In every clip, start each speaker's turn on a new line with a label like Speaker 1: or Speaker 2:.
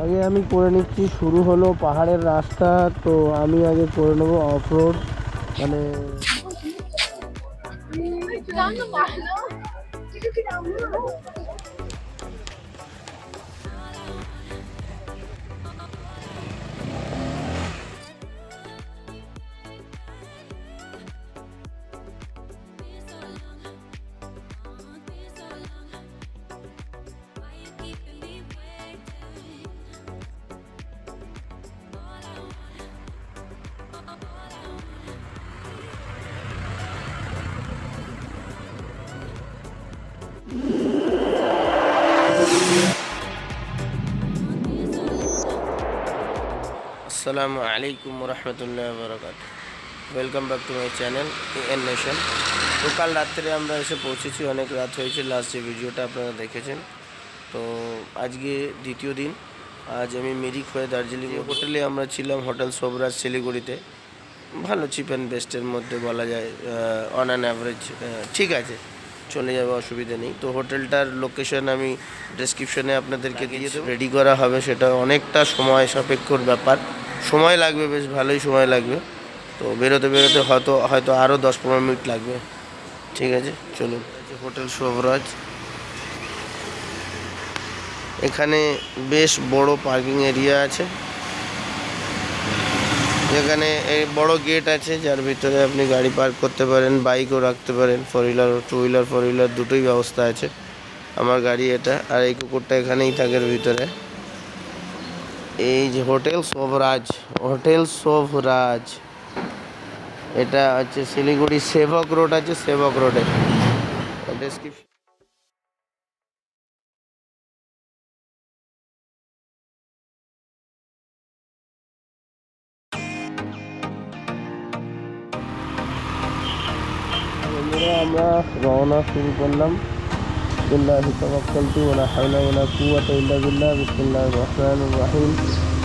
Speaker 1: আগে আমি করে নিচ্ছি, শুরু হলো পাহাড়ের রাস্তা, তো আমি আগে করে নেবো অফ রোড, মানে আসসালামু আলাইকুম রহমতুল্লাহ বরকাত। Welcome back to my channel N nation. তো কাল রাত্রে আমরা এসে পৌঁছেছি, অনেক রাত হয়েছে। লাস্ট যে ভিডিওটা আপনারা দেখেছেন, তো আজকে দ্বিতীয় দিন। আজ আমি মিরিক হয়ে দার্জিলিং হোটেলে আমরা ছিলাম, হোটেল শোভরাজ শিলিগুড়িতে। ভালো, চিপ অ্যান্ড বেস্টের মধ্যে বলা যায়, অন অ্যান অ্যাভারেজ ঠিক আছে, চলে যাবে, অসুবিধা নেই। তো হোটেলটার লোকেশন আমি ডেসক্রিপশনে আপনাদেরকে দিয়ে দেবো। রেডি করা হবে, সেটা অনেকটা সময় সাপেক্ষর ব্যাপার, সময় লাগবে, বেশ ভালোই সময় লাগবে। তো বেরোতে বেরোতে হয়তো আরও 10-15 মিনিট লাগবে। ঠিক আছে, চলুন। হোটেল শোভরাজ, এখানে বেশ বড় পার্কিং এরিয়া আছে, যেখানে এই বড় গেট আছে, যার ভিতরে আপনি গাড়ি পার্ক করতে পারেন, বাইকও রাখতে পারেন, 4 হুইলার, 2 হুইলার, 4 হুইলার দুটোই ব্যবস্থা আছে। আমার গাড়ি এটা, আর এই কুকুরটা এখানেই থাকে ভিতরে। এই যে হোটেল শোভরাজ, এটা হচ্ছে শিলিগুড়ি সেবক রোড আছে, সেবক রোডে। ডেসক্রিপশন আমরা রওনা শুরু করলাম। বিসমিল্লাহি তাওয়াক্কালতু ওয়ালা হাওলা ওয়ালা কুওয়াতা ইল্লা বিল্লাহ। বিসমিল্লাহির রহমানির রহিম।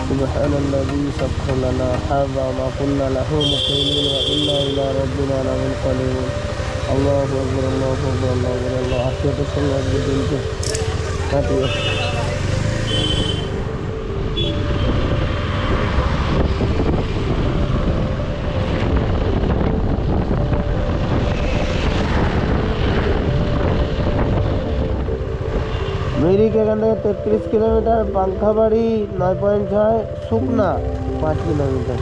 Speaker 1: সুবহানাল্লাযী সাখখারা লানা হাযা ওয়া মা কুন্না লাহু মুকরিনিন ওয়া ইন্না ইলা রাব্বিনা লামুনকালিবুন। আল্লাহু আকবার, আল্লাহু আকবার, আল্লাহু আকবার, আল্লাহু আখিরাতের সঙ্গে আজকে দিনকে কাটিয়ে মিরিক এখান থেকে 33 কিলোমিটার, পাংখাবাড়ি 9.6, শুকনা 5 কিলোমিটার।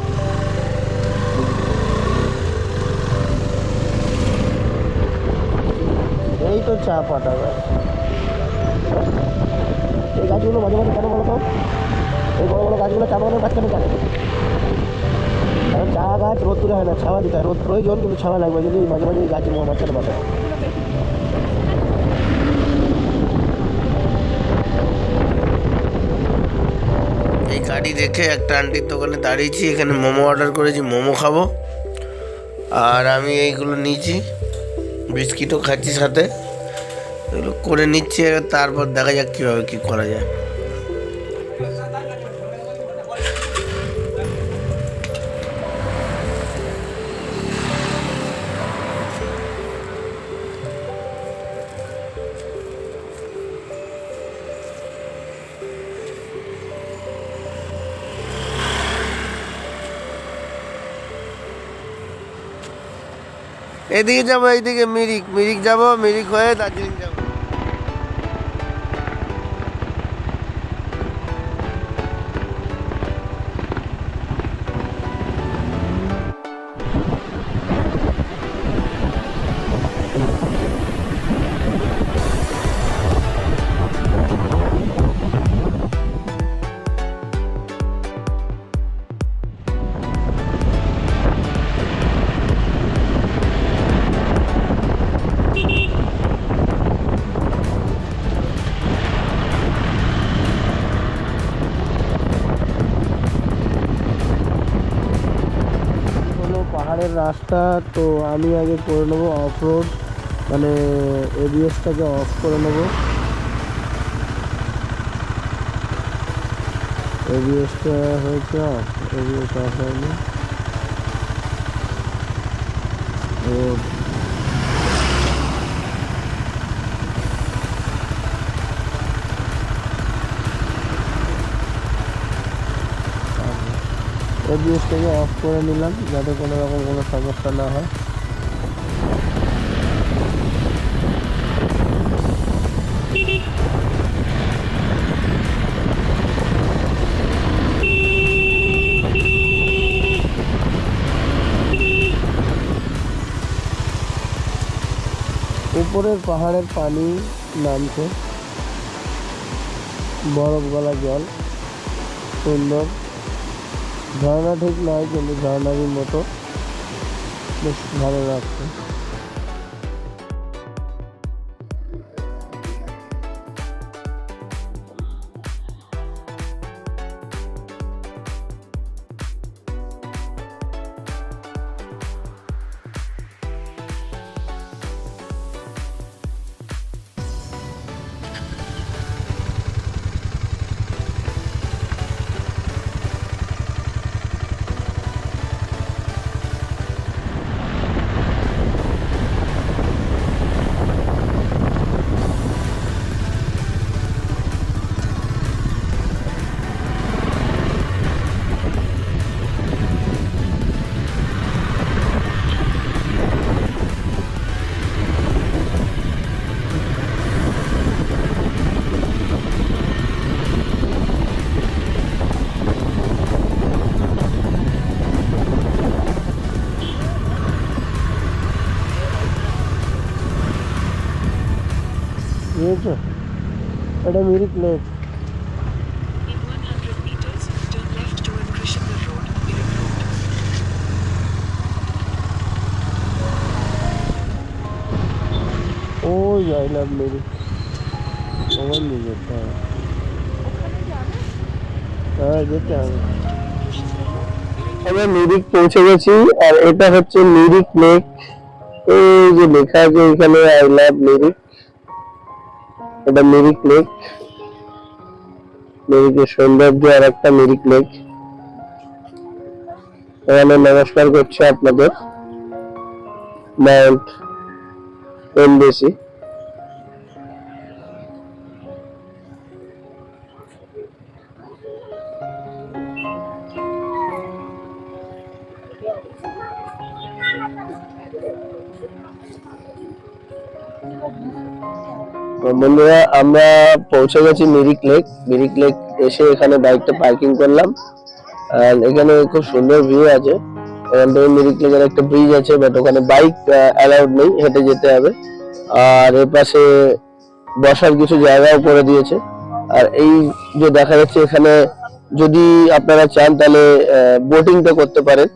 Speaker 1: এই তো চা পাতা গাছ। এই গাছগুলো মাঝে মাঝে কেন বলো তো, এই বড় বড় গাছগুলো চা বাগানের গাছ কেন জানে? কারণ চা গাছ রোদ তুলে হয় না, ছাওয়া দিতে হয়। রোদ প্রয়োজন, কিন্তু ছাওয়া লাগবে যদি মাঝে মাঝে গাছ মাঝখানে পাতা। এই গাড়ি রেখে একটা আন্টির দোকানে দাঁড়িয়েছি, এখানে মোমো অর্ডার করেছি, মোমো খাবো। আর আমি এইগুলো নিয়েছি, বিস্কিটও খাচ্ছি সাথে, এগুলো করে নিচ্ছি। তারপর দেখা যাক কীভাবে কী করা যায়। এদিকে যাবো, এইদিকে মিরিক যাবো, মিরিক হয়ে দার্জিলিং যাবো। পাহাড়ের রাস্তা, তো আমি আগে করে নেবো অফ রোড, মানে এবিএসটাকে অফ করে নেবো। এবিএসটা হয়েছে অফ, এবিএস অফ হয়নি। এবিএসটাকে অফ করে নিলাম যাতে কোনো রকম কোনো সমস্যা না হয়। উপরের পাহাড়ের পানি নামছে, বরফ গলা জল, সুন্দর ঝর্ণা ঠিক নয় কিন্তু ঝর্ণারই মতো, বেশ ভালো লাগছে। এটা মিরিক লেক। ওই আই লাভ মিরিক, ওখান দিয়ে যেতে হবে। হ্যাঁ যেতে হবে। আমরা মিরিক পৌঁছে গেছি আর এটা হচ্ছে মিরিক লেক। এই যে লেখা আছে এখানে আই লাভ মিরিক, এটা মিরিক লেক। মিরিকের সৌন্দর্য আর একটা মিরিক লেক। এখানে নমস্কার করছে আপনাদের মাউন্ট এমবেসি। বন্ধুরা আমরা পৌঁছে গেছি মিরিক লেক। মিরিক লেক এসে এখানে বাইকটা পার্কিং করলাম আর এখানে খুব সুন্দর ভিউ আছে। এখান থেকে মিরিক লেকের একটা ব্রিজ আছে, বাট ওখানে বাইক অ্যালাউড নেই, হেঁটে যেতে হবে। আর এর পাশে বসার কিছু জায়গাও করে দিয়েছে। আর এই যে দেখা যাচ্ছে এখানে যদি আপনারা চান তাহলে বোটিংটা করতে পারেন,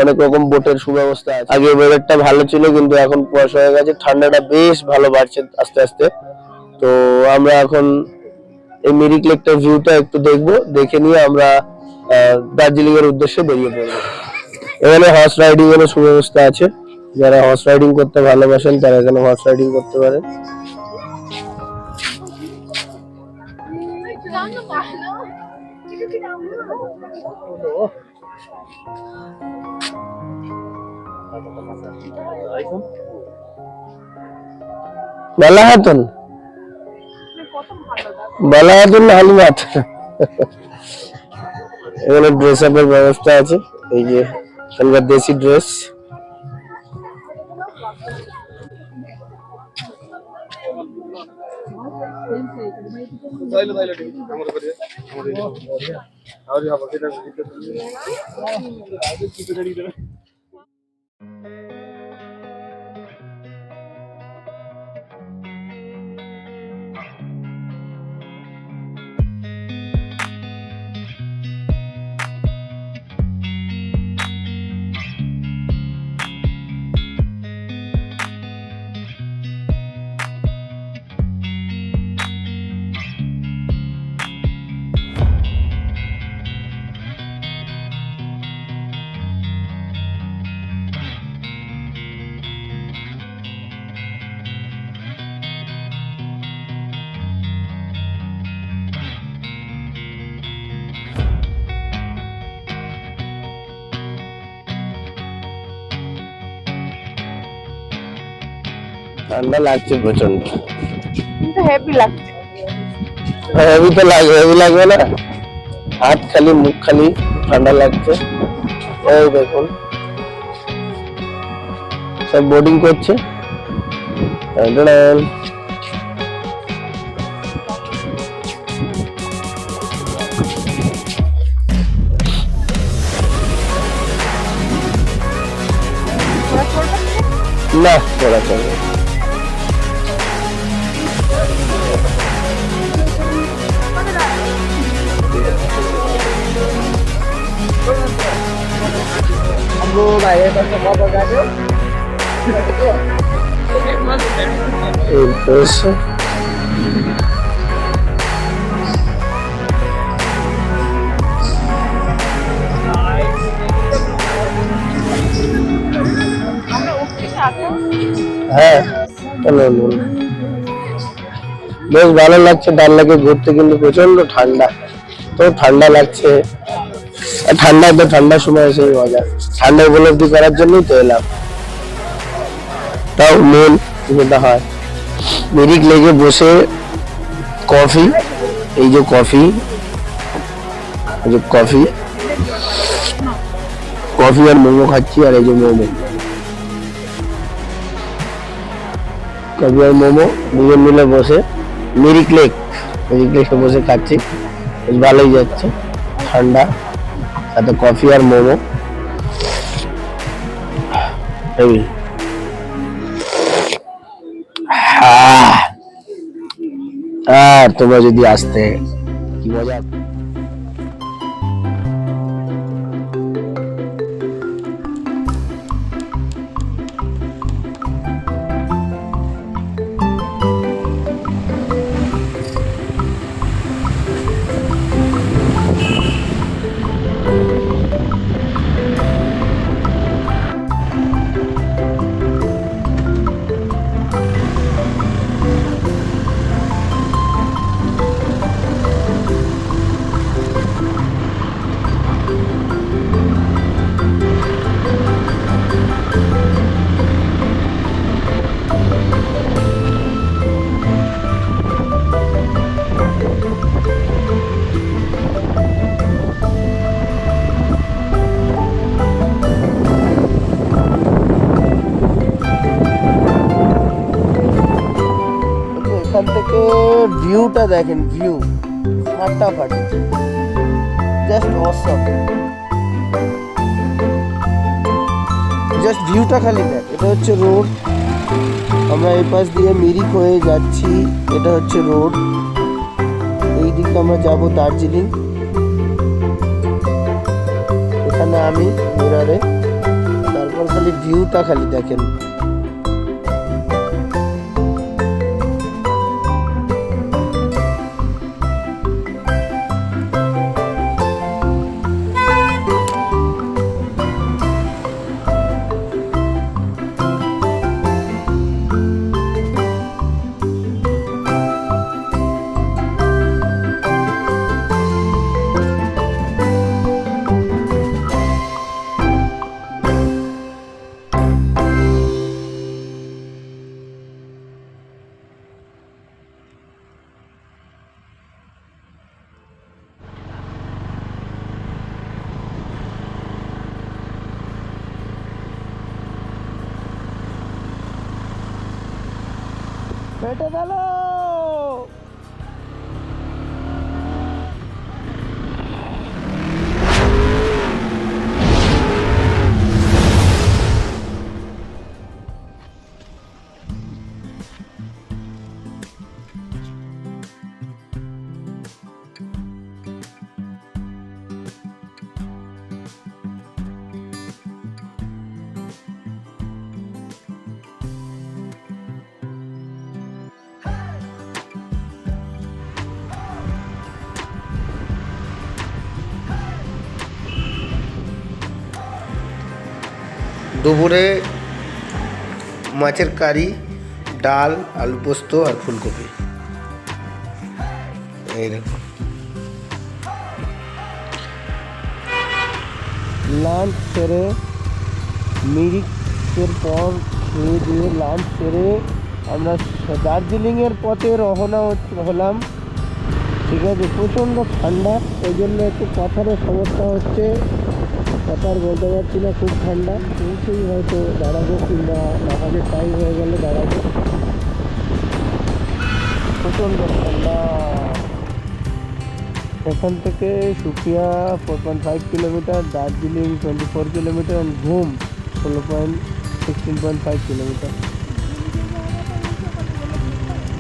Speaker 1: অনেক রকম বোটের সুব্যবস্থা আছে। আগে ওয়েদারটা ভালো ছিল কিন্তু এখন কুয়াশা হয়ে গেছে, ঠান্ডাটা বেশ ভালো বাড়ছে আস্তে আস্তে। তো আমরা এখন এই মিরিক লেকটার ভিউটা একটু দেখবো, দেখে নিয়ে আমরা দার্জিলিং এর উদ্দেশ্যে বেরিয়ে পড়বো। এখানে হর্স রাইডিং এর সুব্যবস্থা আছে, যারা হর্স রাইডিং করতে ভালোবাসেন তারা এখানে হর্স রাইডিং করতে পারেন। বালাহাতুন বালাহাতুন হালিমাত। এখানে ড্রেস আপের ব্যবস্থা আছে, এই যে এখানকার দেশি ড্রেস। ঠান্ডা লাগছে প্রচন্ড,
Speaker 2: কিন্তু হেভি লাগছে।
Speaker 1: হেভি তো লাগবে, হেভি লাগবে না? হাত খালি মুখ খালি ঠান্ডা লাগছে। এই দেখুন সব বোর্ডিং করছে। না পড়া চলবে। হ্যাঁ বেশ ভালো লাগছে। ডাল লাগে ঘুরতে, কিন্তু প্রচন্ড ঠান্ডা, তো ঠান্ডা লাগছে। ঠান্ডায় তো ঠান্ডার সময় এসে মজা, ঠান্ডা উপলব্ধি করার জন্যই তো এলাম। তাও মেন যেটা হয় মিরিক লেগে বসে কফি, এই যে কফি, কফি কফি আর মোমো খাচ্ছি। আর এই যে মোমো, কফি আর মোমো দুজন মিলে বসে মিরিক লেকে বসে খাচ্ছি। বেশ ভালোই যাচ্ছে, ঠান্ডা সাথে কফি আর মোমো। আর তোমরা যদি আসতে কি মজা। এখান থেকে ভিউটা দেখেন, ভিউ ফাটাফাটি, জাস্ট অসম। জাস্ট ভিউটা খালি দেখ। এটা হচ্ছে রোড, আমরা এই পাশ দিয়ে মিরিক হয়ে যাচ্ছি। এটা হচ্ছে রোড, এই দিকে আমরা যাব দার্জিলিং। এখানে আমি মিরারে, তারপর খালি ভিউটা খালি দেখেন। পেটে গেল। দুপুরে মাছের কারি, ডাল, আলু পোস্ত আর ফুলকপি। এই দেখুন লাঞ্চ সেরে মিরিকের পর খেয়ে দিয়ে লাঞ্চ সেরে আমরা দার্জিলিংয়ের পথে রওনা হলাম। ঠিক আছে, প্রচণ্ড ঠান্ডা, ওই জন্য একটু কথারও সমস্যা হচ্ছে, কথা আর বলতে পারছি না, খুব ঠান্ডা। পৌঁছেই হয়তো দাঁড়াবো, কিংবা নামাজের টাইম হয়ে গেলে দাঁড়াবো। প্রচণ্ড ঠান্ডা। এখান থেকে Sukia 4.5 kilometre, Darjeeling 24 kilometre, and ঘুম 16.5 কিলোমিটার।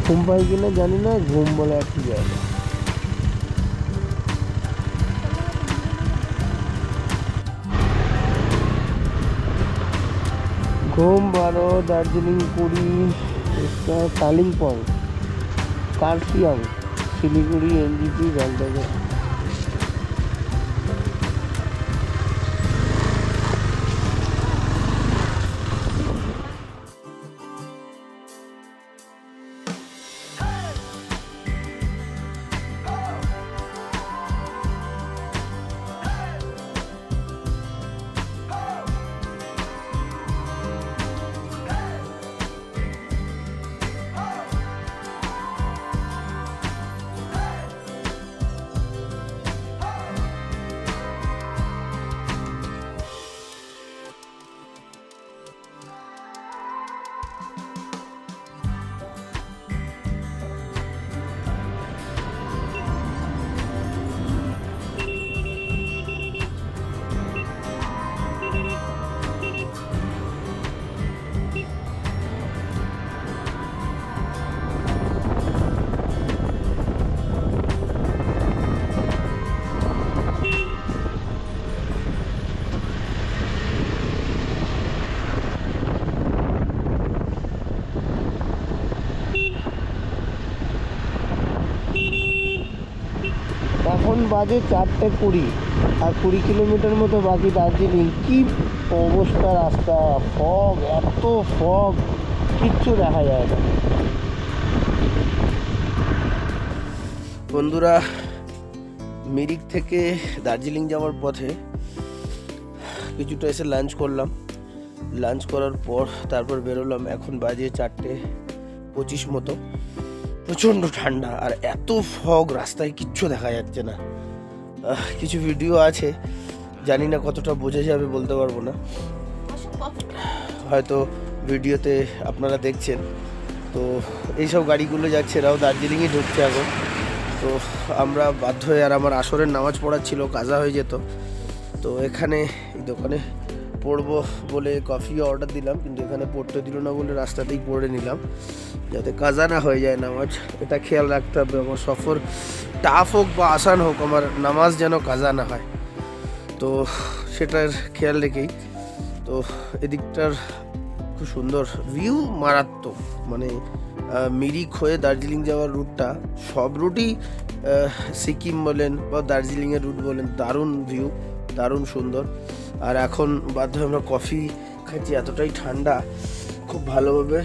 Speaker 1: ঘুম পাই কিনা জানি না, ঘুম বলে একই জায়গা। घूम 12, दार्जिलिंग 20, इसका कालिम्पोंग, कार्सियंग, শিলিগুড়ি, এনজিপি, জলদাইগুড়ি। এখন বাজে 4:20, আর 20 কিলোমিটার মতো বাকি দার্জিলিং। কি অবস্থা রাস্তা, ফগ, এত ফগ, কিচ্ছু দেখা যায় না। বন্ধুরা, মিরিক থেকে দার্জিলিং যাওয়ার পথে কিছুটা এসে লাঞ্চ করলাম। লাঞ্চ করার পর তারপর বেরোলাম। এখন বাজে 4:25 মতো। প্রচণ্ড ঠান্ডা আর এত ফগ, রাস্তায় কিচ্ছু দেখা যাচ্ছে না। কিছু ভিডিও আছে, জানি না কতটা বোঝা যাবে, বলতে পারবো না, হয়তো ভিডিওতে আপনারা দেখছেন। তো এইসব গাড়িগুলো যাচ্ছে, এরাও দার্জিলিংয়ে ঢুকছে এখন। তো আমরা বাধ্য হয়ে, আর আমার আসরের নামাজ পড়ার ছিল, কাজা হয়ে যেত। তো এখানে এই দোকানে পড়বো বলে কফিও অর্ডার দিলাম, কিন্তু এখানে পড়তে দিল না বলে রাস্তাতেই পড়ে নিলাম, যাতে কাজা না হয়ে যায় নামাজ। এটা খেয়াল রাখতে হবে, আমার সফর টাফ হোক বা আসান হোক, আমার নামাজ যেন কাজা না হয়। তো সেটার খেয়াল রেখেই। তো এদিকটার খুব সুন্দর ভিউ, মারাত্মক। মানে মিরিক হয়ে দার্জিলিং যাওয়ার রুটটা, সব রুটই সিকিম বলেন বা দার্জিলিংয়ের রুট বলেন, দারুণ ভিউ, দারুণ সুন্দর। আর এখন বাধ্য হয়ে আমরা কফি খাচ্ছি, এতটাই ঠান্ডা। খুব ভালোভাবে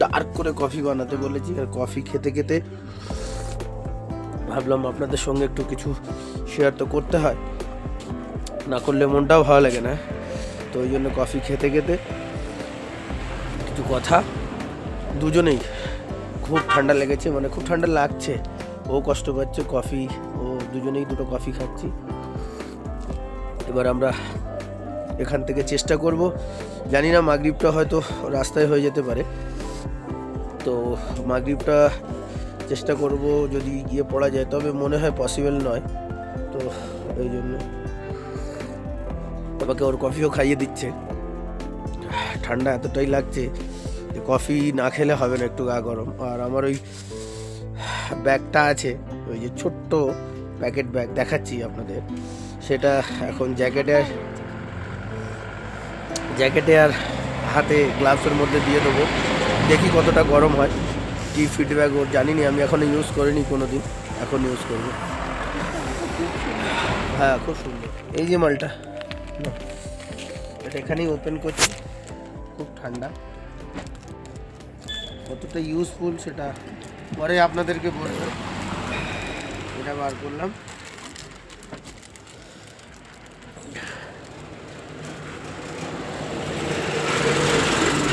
Speaker 1: ডার্ক করে কফি বানাতে বলেছি। আর কফি খেতে খেতে ভাবলাম আপনাদের সঙ্গে একটু কিছু শেয়ার তো করতে হয়, না করলে মনটাও ভালো লাগে না। তো ওই জন্য কফি খেতে খেতে কিছু কথা, দুজনেই খুব ঠান্ডা লেগেছে, মানে খুব ঠান্ডা লাগছে, ও কষ্ট পাচ্ছে, কফি, ও দুজনেই দুটো কফি খাচ্ছি। এবার আমরা এখান থেকে চেষ্টা করব, জানি না মাগরিবটা হয়তো রাস্তায় হয়ে যেতে পারে। তো মাগরিবটা চেষ্টা করব যদি গিয়ে পড়া যায়, তবে মনে হয় পসিবল নয়। তো এই জন্য আমাকে ওর কফিও খাইয়ে দিচ্ছে। ঠান্ডা এতটাই লাগছে যে কফি না খেলে হবে না, একটু গা গরম। আর আমার ওই ব্যাগটা আছে, ওই যে ছোট্ট প্যাকেট ব্যাগ দেখাচ্ছি আপনাদের, সেটা এখন জ্যাকেটে আর হাতে গ্লাভসের মধ্যে দিয়ে দেবো, দেখি কতটা গরম হয়, কী ফিডব্যাক ওর জানি না, আমি এখনও ইউজ করিনি কোনো দিন, এখন ইউজ করবো। হ্যাঁ, খুব সুন্দর এই যে মালটা, এটা এখানেই ওপেন করছি। খুব ঠান্ডা, কতটা ইউজফুল সেটা পরে আপনাদেরকে বলবো। এটা বার করলাম,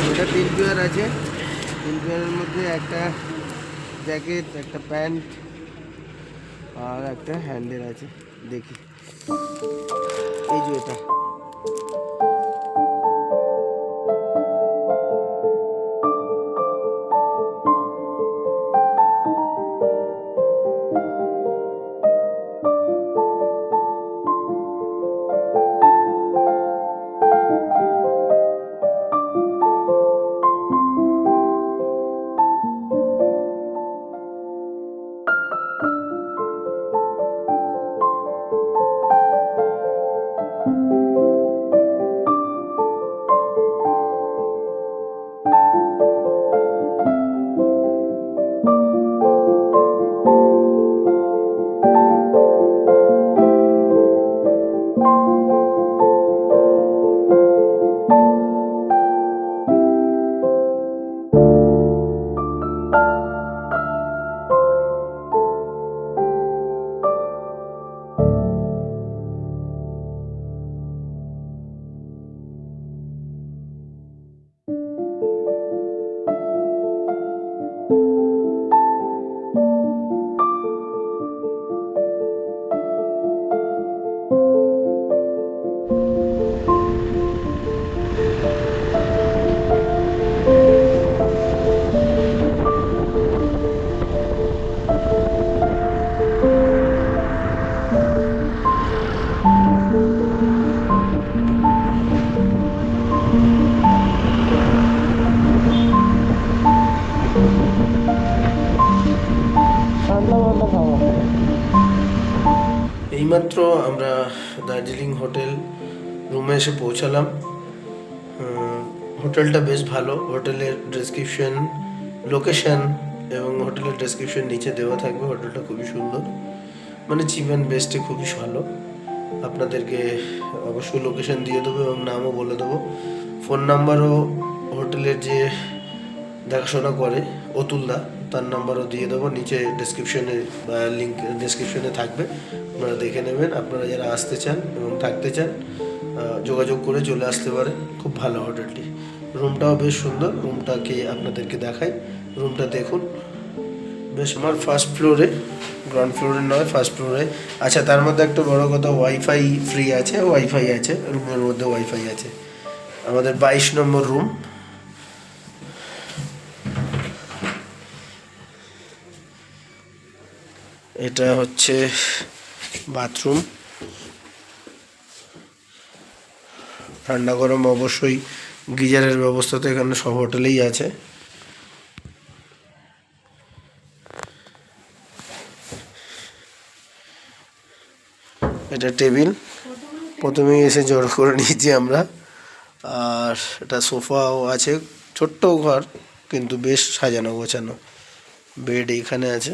Speaker 1: এটা 3 পেয়ার আছে। 3 পেয়ারের মধ্যে একটা জ্যাকেট, একটা প্যান্ট, আর একটা হ্যান্ডেল আছে, দেখি এই যে এটা। এইমাত্র আমরা দার্জিলিং হোটেল রুমে এসে পৌঁছালাম। হোটেলটা বেশ ভালো। হোটেলের ডেসক্রিপশন, লোকেশন এবং হোটেলের ডেসক্রিপশন নিচে দেওয়া থাকবে। হোটেলটা খুবই সুন্দর, মানে চিপ অ্যান্ড বেস্টে খুবই ভালো। আপনাদেরকে অবশ্যই লোকেশন দিয়ে দেবো এবং নামও বলে দেবো। ফোন নাম্বারও হোটেলের যে দেখাশোনা করে অতুলদা, তার নাম্বারও দিয়ে দেবো নিচে ডেসক্রিপশনে, বা লিঙ্ক ডেসক্রিপশনে থাকবে, আপনারা দেখে নেবেন। আপনারা যারা আসতে চান এবং থাকতে চান যোগাযোগ করে চলে আসতে পারেন। খুব ভালো হোটেলটি, রুমটাও বেশ সুন্দর। রুমটাকে আপনাদেরকে দেখাই, রুমটা দেখুন বেশ। আমার ফার্স্ট ফ্লোরে, গ্রাউন্ড ফ্লোরে নয়, ফার্স্ট ফ্লোরে। আচ্ছা, তার মধ্যে একটা বড় কথা, ওয়াইফাই ফ্রি আছে, ওয়াইফাই আছে রুমের মধ্যে, ওয়াইফাই আছে। আমাদের 22 নম্বর রুম। এটা হচ্ছে বাথরুম। ঠান্ডা গরম অবশ্যই গিজারের ব্যবস্থা তো এখানে সব হোটেলেই আছে। এটা টেবিল, প্রথমেই এসে জড়ো করে নিয়েছি আমরা। আর এটা সোফাও আছে, ছোট্ট ঘর কিন্তু বেশ সাজানো গোছানো। বেড এইখানে আছে,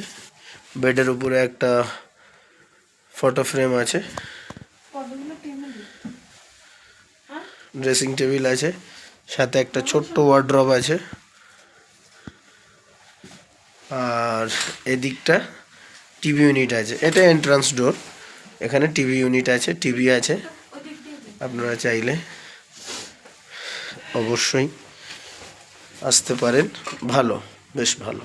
Speaker 1: বেডের উপরে একটা ফটো ফ্রেম আছে, ড্রেসিং টেবিল আছে, সাথে একটা ছোট্ট ওয়ার্ড্রব আছে। আর এদিকটা টিভি ইউনিট আছে, এটা এন্ট্রান্স ডোর। এখানে টিভি ইউনিট আছে, টিভি আছে। আপনারা চাইলে অবশ্যই আসতে পারেন, ভালো, বেশ ভালো।